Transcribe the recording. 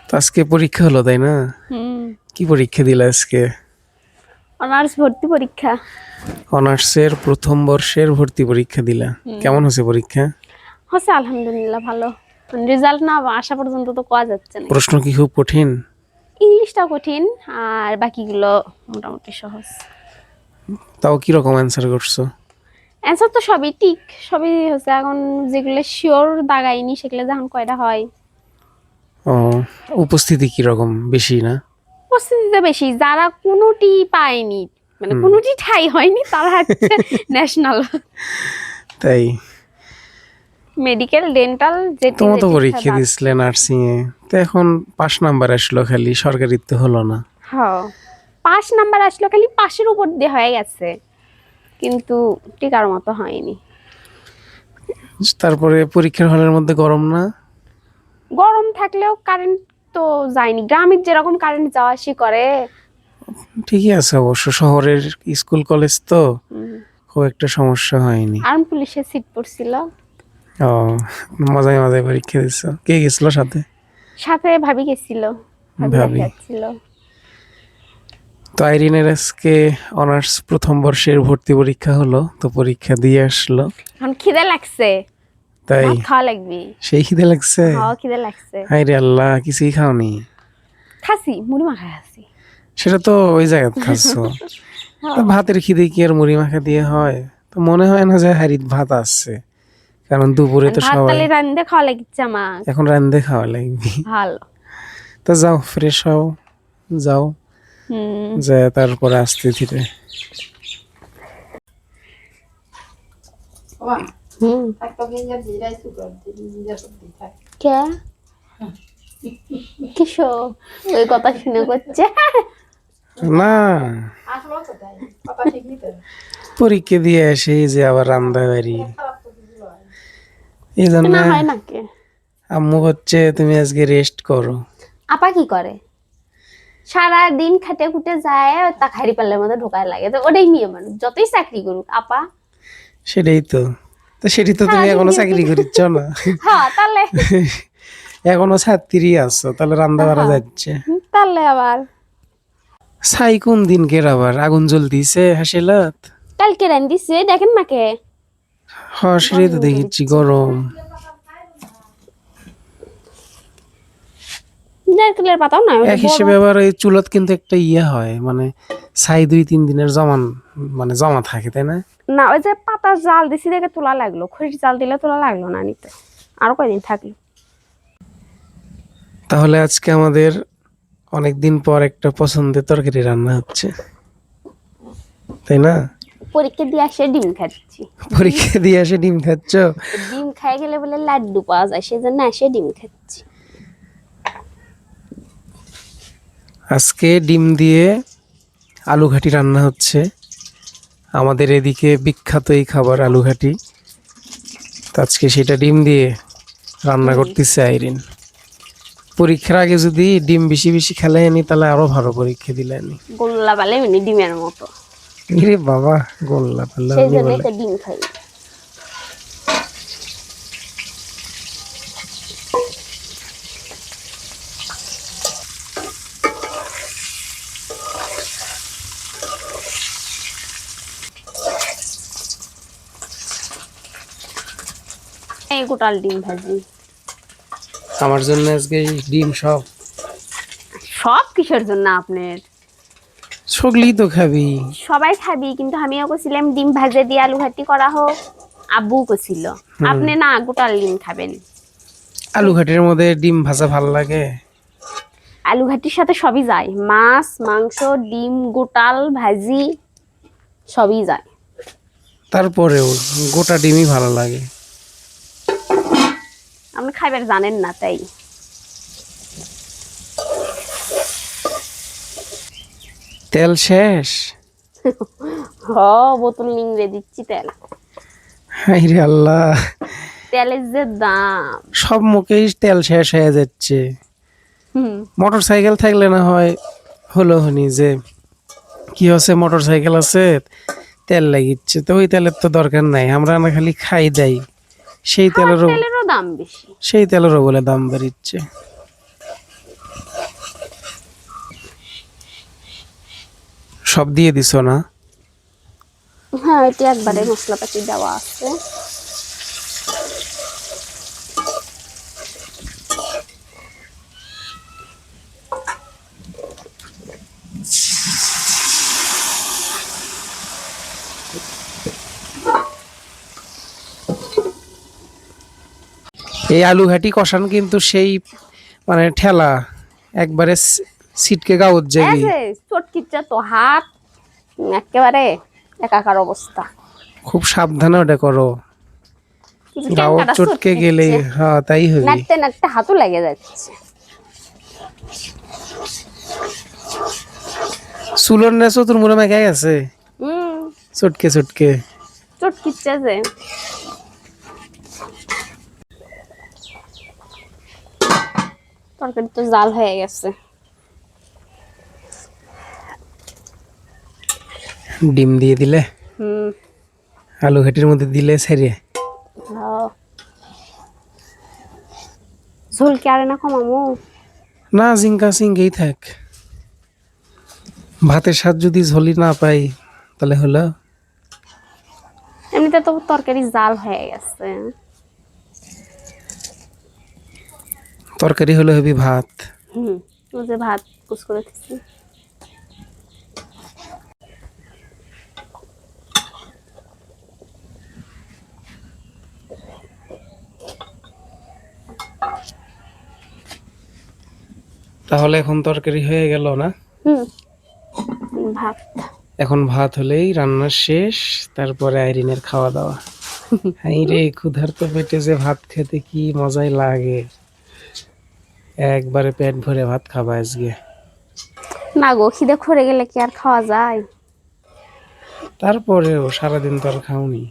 তো আজকে পরীক্ষা হলো তাই না? কি পরীক্ষা দিলে আজকে? অনার্স ভর্তি পরীক্ষা। অনার্সের প্রথম বর্ষের ভর্তি পরীক্ষা দিলা? কেমন হয়েছে পরীক্ষা? হচ্ছে আলহামদুলিল্লাহ ভালো। রেজাল্ট না আসা পর্যন্ত তো কোয়া যাচ্ছে না। প্রশ্ন কি খুব কঠিন? ইংলিশটা কঠিন আর বাকিগুলো মোটামুটি সহজ। তাও কিরকম অ্যান্সার করছো? অ্যান্সার তো সবই ঠিক, সবই হচ্ছে। এখন যেগুলো শিওর দাগাইনি সেগুলো যখন কয়টা হয়। ও, উপস্থিতি কিরকম? বেশি না? উপস্থিতিতে বেশি, যারা কোনোটি পায়নি মানে কোনোটি ঠাই হয়নি তারা হচ্ছে ন্যাশনাল। তাই? মেডিকেল ডেন্টাল যেটি তোমার তো যেটি পরীক্ষা বাদ। দিছিলে নার্সিং এ, তো এখন 5 নাম্বার আসলো, খালি সরকারি তো হলো না। হ্যাঁ, 5 নাম্বার আসলো, খালি পাশের উপর দিয়ে হয়ে গেছে, কিন্তু টিকার মতো হয়নি। তারপরে পরীক্ষার হলের মধ্যে গরম না? গরম থাকলেও কারেন্ট তো যায়নি, গ্রামের যেরকম কারেন্ট যাওয়া আসি করে। ঠিকই আছে অবশ্য, শহরের স্কুল কলেজ তো খুব একটা সমস্যা হয়নি। আর্ম পুলিশের সিট পড়ছিল। ও, মজায় মজায় পরীক্ষা দিছো। কে গেছিল সাথে? সাথে ভাবি গেছিল, ভাবি ভাবি। যাচ্ছিল। তো আইরিনের আজকে অনার্স প্রথম বর্ষের ভর্তি পরীক্ষা হলো, তো পরীক্ষা দিয়ে আসলো। এখন খিদে লাগছে, তাই? ভাত খাওয়া লাগবে। সেই খিদে লাগছে? হ্যাঁ, খিদে লাগছে। হাই রে আল্লাহ, কিছুই খাওনি? খাসি, মুড়ি মাখা খাসি। সেটা তো ওই জায়গায় খাচ্ছো। তো ভাতের খিদে কি আর মুড়ি মাখা দিয়ে হয়? তো মনে হয় না যে হাড়িত ভাত আসছে, কারণ দুপুরে তো ভাত সবাই তালে রান্ধে খাওয়া লাগছে আমার। এখন রান্ধে খাওয়া লাগবে। ভালো। তো যাও, ফ্রেশ হও, যাও, হুম। যে তারপরে আসতে ধীরে। হুম। কে কিসো ওই কথা শুনে করছে? না, পরীক্ষা দিয়ে আসি যে আবার রান্না বাড়ি, এই জন্য না হয় নাকি? আম্মু হচ্ছে তুমি আজকে রেস্ট করো। আপা কি করে? সারা দিন খাটে খুটে যায়, তা খাইরি পাল্লের মধ্যে ঢোকায় লাগে, তো ওটাই মেয়ে মানুষ যতই চাকরি করুক। আপা সেটাই তো। তো সেটি তো তুমি সারাদিন এখনো ডিউটি। চাকরি করিচ্ছ না? হ্যাঁ তাহলে। এখনো ছাত্রী আছো, তাহলে রান্না বাড়া যাচ্ছে। তাহলে আবার ছাই কোন দিনকের আবার আগুন জ্বলতিছে হাসিলাত। কালকে রান্ধিছে দেখেন না কে? হ্যাঁ, সেটাই তো দেখিচ্ছি, গরম। নারকেলের পাতাও না এক হিসেবে আবার এই চুলত কিন্তু একটা হয়, মানে ছাই 2-3 দিনের মানে জমা থাকে, তাই না? না, ওই যে পাতা জাল দিছি দেখে তোলা লাগলো, খড়ির জাল দিলে তোলা লাগলো না নিতে, আরো কয়দিন থাকলো। তাহলে আজকে আমাদের অনেকদিন পর একটা পছন্দের তরকারি রান্না হচ্ছে, তাই না? পরীক্ষা দিয়ে আসে ডিম খাচ্ছি। পরীক্ষা দিয়ে এসে ডিম খাচ্ছ? ডিম খাই গেলে বলে লাড্ডু পাওয়া যায়, সেজন্য এসে ডিম খাচ্ছি। আজকে ডিম দিয়ে আলু ঘাটি রান্না হচ্ছে, আমাদের এদিকে বিখ্যাত এই খাবার আলু ঘাটি। তো আজকে সেটা ডিম দিয়ে রান্না করতেছে আইরিন। পরীক্ষার আগে যদি ডিম বেশি বেশি খেলে আনি তাহলে আরো ভালো পরীক্ষা দিলে আনি। গোল্লা বালে উনি ডিমের মতো, রে বাবা, গোল্লা পাল্লা সেই উনি জন্যই বলে। তো ডিম খাই। এই গোটাল ডিম ভাজি। আমার জন্য আজকে ডিম সব। সব কিসের জন্য আপনার? সগলি তো খাবি। সবাই খাবি, কিন্তু আমিও কছিলাম ডিম ভাজে দিয়ে আলু ঘাটি করা হোক, আব্বু কছিল আপনি না গোটাল ডিম খাবেন। আলু ঘাটির মধ্যে ডিম ভাজা ভাল লাগে? আলু ঘাটির সাথে সবই যায়, মাছ মাংস ডিম গোটাল ভাজি সবই যায়। তারপরেও গোটা ডিমই ভালো লাগে। আপনি খাইবার জানেন না তাই। তেল শেষ? হ, বোতল নিংড়ে দিচ্ছি তেল। হাই রে আল্লাহ, তেলের যে দাম। সব মুখেই তেল শেষ হয়ে যাচ্ছে। মোটর সাইকেল থাকলে না হয় হলো হনি যে কি হচ্ছে, মোটর সাইকেল আছে তেল লাগিচ্ছে, তো ওই তেলের তো দরকার নাই, আমরা না খালি খাই দেই, সেই তেলেরও তেলেরও দাম বেশি। সেই তেলেরও বলে দাম বাড়িচ্ছে। সব দিয়ে দিছো না? হ্যাঁ, এটি একবারে মশলাপাতি দেওয়া আছে। এই আলু ঘাটি কষান কিন্তু সেই মানে ঠেলা একবারে সিটকে গাউত এই যাবি। যে চটকিচ্ছে তো হাত একেবারে একাকার অবস্থা। খুব সাবধানে ওটা করো, কিন্তু গাউত ট্যাংকাটা চটকে গেলে হ্যাঁ তাই হবে। নাড়তে নাড়তে হাতও লেগে যাচ্ছে। চুলোর নেছো তোর মনে মেঘে গেছে হুম, চটকে চটকে। চটকিচ্ছে যে। তরকারি তো জাল হয়ে গেছে। ডিম দিয়ে দিলে, হুম, আলু ঘাটির মধ্যে দিলে সেরে। হ্যাঁ। ঝোল কি আরে না কমামু? না, জিঙ্কা সিঙ্গেই থাক। ভাতের স্বাদ যদি ঝোলি না পাই তাহলে হলো। এমনিতে তো তরকারি জাল হয়ে গেছে। তরকারি হলে হবি ভাত। হুম, ওই যে ভাত কুচ করে দিচ্ছি। তাহলে এখন তরকারি হয়ে গেল না? হুম, ভাত। এখন ভাত হলেই রান্না শেষ, তারপরে আইরিনের খাওয়া দাওয়া। হাই রে, ক্ষুধার্ত পেটে যে ভাত খেতে কি মজাই লাগে। একবারে পেট ভরে ভাত খাবা আজকে। না গো, খিদে খরে গেলে কি আর খাওয়া যায়? তারপরেও সারাদিন তো আর খাওনি।